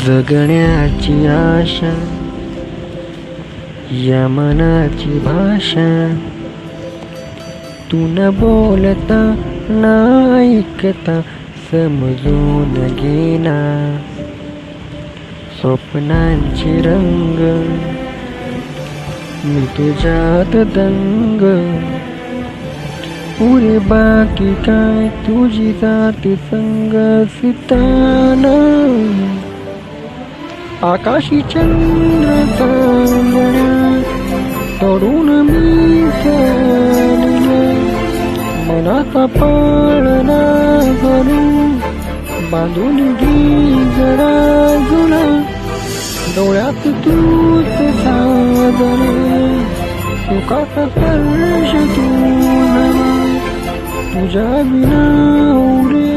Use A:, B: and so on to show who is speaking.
A: जगण्याची आशा या मनाची भाषा, तू न बोलता न ऐकता समजून घेना. स्वप्नांचे रंग मी तुझ्यात दंग, पुरे बाकी काय तुझी जाती संग सिताना. आकाशी चंद्र चांदण्या तरुण मी चालले, मनाचा पाळणा करून बांधून घे जरा जुना. डोळ्यात तूच साजरे सुखाचा स्पर्श तुझा, तुझ्या विना उरे